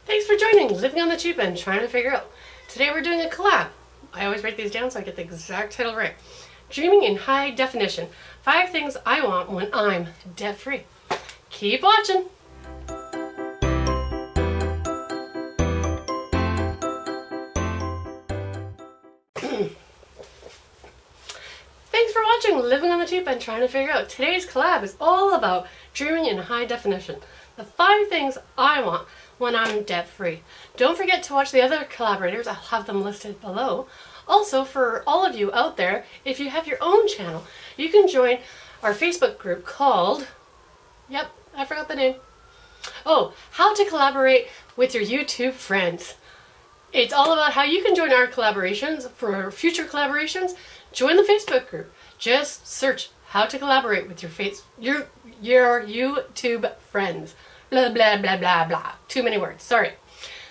Thanks for joining Living on the Cheap End, trying to figure out. Today we're doing a collab. I always write these down so I get the exact title right. Dreaming in High Definition. 5 things I want when I'm debt-free. Keep watching. Thanks for watching Living on the Cheap End, trying to figure out. Today's collab is all about dreaming in high definition. The 5 things I want when I'm debt-free. Don't forget to watch the other collaborators. I'll have them listed below. Also, for all of you out there, if you have your own channel, you can join our Facebook group called, yep, I forgot the name. Oh, How to Collaborate with Your YouTube Friends. It's all about how you can join our collaborations. For future collaborations, join the Facebook group. Just search How to Collaborate with your YouTube Friends. Blah, blah, blah, blah, blah. Too many words, sorry.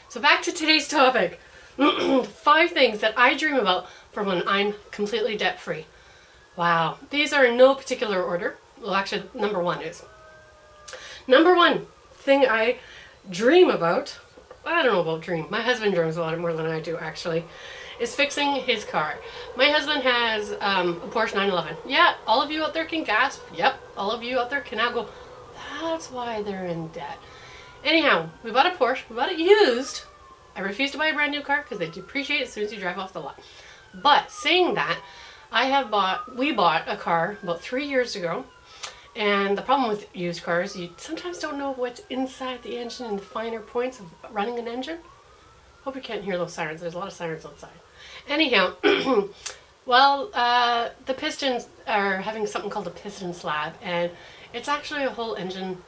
So back to today's topic. 5 things that I dream about for when I'm completely debt-free. Wow. These are in no particular order. Well, actually, number 1 is. Number 1 thing I dream about, I don't know about dream, my husband dreams about it more than I do actually, is fixing his car. My husband has a Porsche 911. Yeah, all of you out there can gasp. Yep, all of you out there can now go, that's why they're in debt. Anyhow, we bought a Porsche. We bought it used. I refuse to buy a brand new car because they depreciate as soon as you drive off the lot. But saying that, we bought a car about 3 years ago. And the problem with used cars, you sometimes don't know what's inside the engine and the finer points of running an engine. Hope you can't hear those sirens. There's a lot of sirens outside. Anyhow, well, the pistons are having something called a piston slab, and it's actually a whole engine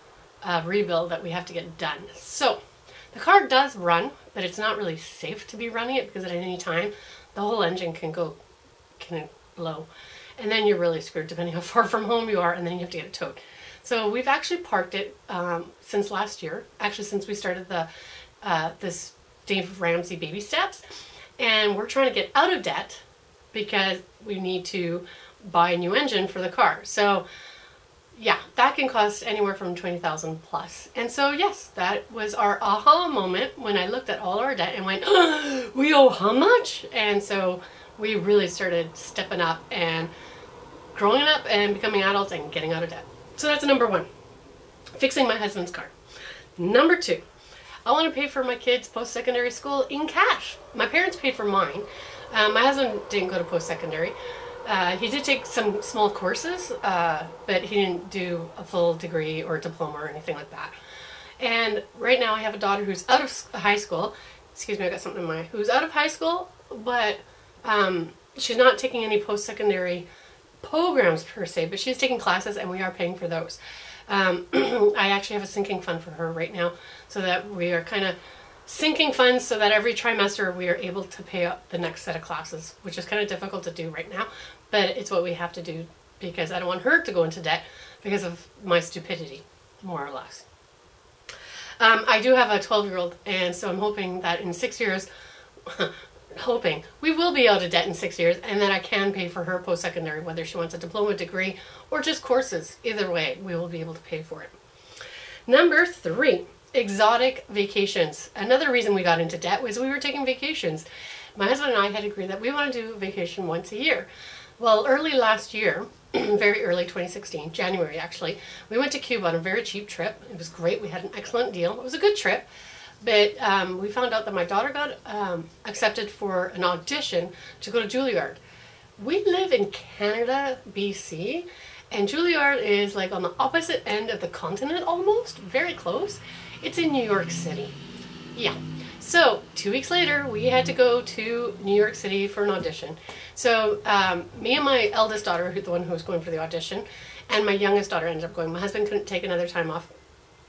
rebuild that we have to get done. So the car does run, but it's not really safe to be running it because at any time the whole engine can blow. And then you're really screwed depending how far from home you are, and then you have to get it towed. So we've actually parked it since last year, actually since we started the this Dave Ramsey baby steps, and we're trying to get out of debt because we need to buy a new engine for the car. So yeah, that can cost anywhere from $20,000 plus. And so yes, that was our aha moment when I looked at all our debt and went, oh, we owe how much? And so we really started stepping up and growing up and becoming adults and getting out of debt. So that's number 1, fixing my husband's car. Number 2, I want to pay for my kids' post-secondary school in cash. My parents paid for mine. My husband didn't go to post-secondary. He did take some small courses, but he didn't do a full degree or diploma or anything like that. And right now I have a daughter who's out of high school. Excuse me, I got something in my eye. Who's out of high school, but she's not taking any post-secondary programs per se, but she's taking classes and we are paying for those. I actually have a sinking fund for her right now, so that we are kind of sinking funds so that every trimester we are able to pay up the next set of classes, which is kind of difficult to do right now, but it's what we have to do because I don't want her to go into debt because of my stupidity, more or less. I do have a 12-year-old, and so I'm hoping that in 6 years, we will be out of debt in 6 years, and that I can pay for her post-secondary, whether she wants a diploma, degree, or just courses. Either way, we will be able to pay for it. Number 3, exotic vacations. Another reason we got into debt was we were taking vacations. My husband and I had agreed that we want to do a vacation once a year. Well, early last year, very early 2016, January actually, we went to Cuba on a very cheap trip. It was great. We had an excellent deal. It was a good trip. But we found out that my daughter got accepted for an audition to go to Juilliard. We live in Canada, BC, and Juilliard is like on the opposite end of the continent almost, very close. It's in New York City. Yeah. So 2 weeks later, we had to go to New York City for an audition. So me and my eldest daughter, the one who was going for the audition, and my youngest daughter ended up going. My husband couldn't take another time off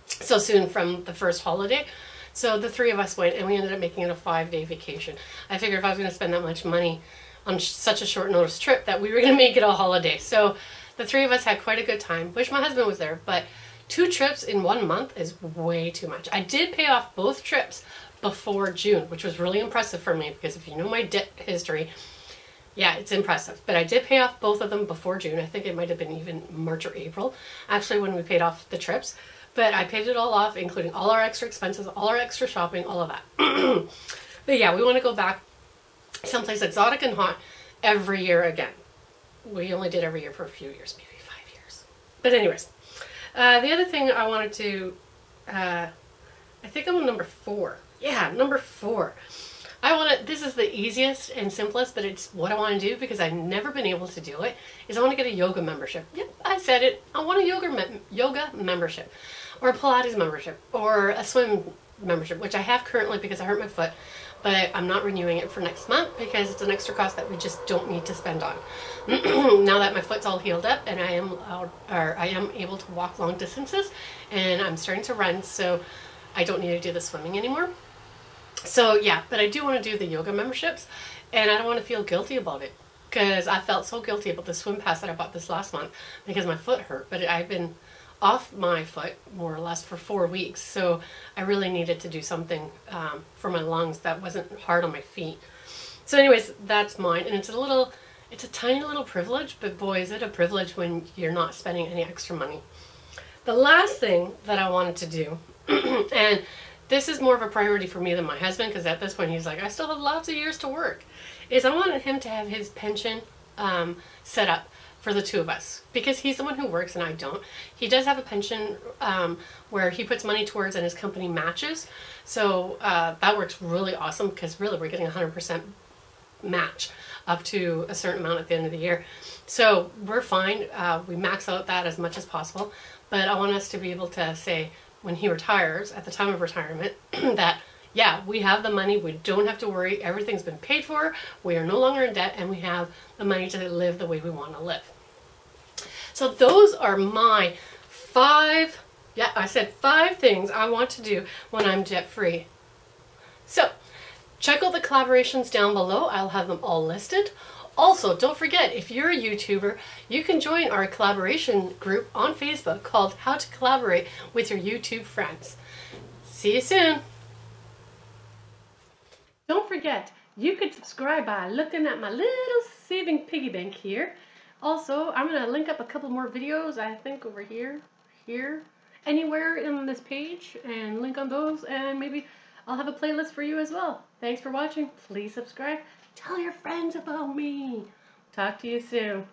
so soon from the first holiday. So the 3 of us went, and we ended up making it a 5-day vacation. I figured if I was going to spend that much money on such a short notice trip, that we were going to make it a holiday. So the 3 of us had quite a good time. Wish my husband was there, but 2 trips in 1 month is way too much. I did pay off both trips before June, which was really impressive for me because if you know my debt history, yeah, it's impressive. But I did pay off both of them before June. I think it might have been even March or April, actually, when we paid off the trips. But I paid it all off, including all our extra expenses, all our extra shopping, all of that. But yeah, we want to go back someplace exotic and hot every year again. We only did every year for a few years, maybe 5 years. But anyways, the other thing I wanted to, I think I'm on number 4. Yeah, number 4. This is the easiest and simplest, but it's what I want to do because I've never been able to do it, is I want to get a yoga membership. Yep, I said it. I want a yoga membership, or a Pilates membership, or a swim membership, which I have currently because I hurt my foot, but I'm not renewing it for next month because it's an extra cost that we just don't need to spend on. Now that my foot's all healed up and I am able to walk long distances and I'm starting to run, so I don't need to do the swimming anymore. So yeah, but I do want to do the yoga memberships, and I don't want to feel guilty about it because I felt so guilty about the swim pass that I bought this last month because my foot hurt, but I've been off my foot more or less for 4 weeks, so I really needed to do something for my lungs that wasn't hard on my feet. So anyways, that's mine, and it's a tiny little privilege, but boy is it a privilege when you're not spending any extra money. The last thing that I wanted to do, and this is more of a priority for me than my husband, because at this point he's like, I still have lots of years to work, is I wanted him to have his pension set up for the two of us, because he's the one who works and I don't. He does have a pension where he puts money towards and his company matches, so that works really awesome because really we're getting 100% match up to a certain amount at the end of the year. So we're fine. We max out that as much as possible, but I want us to be able to say when he retires, at the time of retirement, that yeah, we have the money, we don't have to worry, everything's been paid for, we are no longer in debt, and we have the money to live the way we want to live. So those are my 5, yeah, I said 5 things I want to do when I'm debt free. So check out the collaborations down below, I'll have them all listed. Also, don't forget, if you're a YouTuber, you can join our collaboration group on Facebook called How to Collaborate with Your YouTube Friends. See you soon! Don't forget, you can subscribe by looking at my little saving piggy bank here. Also, I'm going to link up a couple more videos, I think over here, anywhere in this page, and link on those, and maybe I'll have a playlist for you as well. Thanks for watching. Please subscribe. Tell your friends about me. Talk to you soon.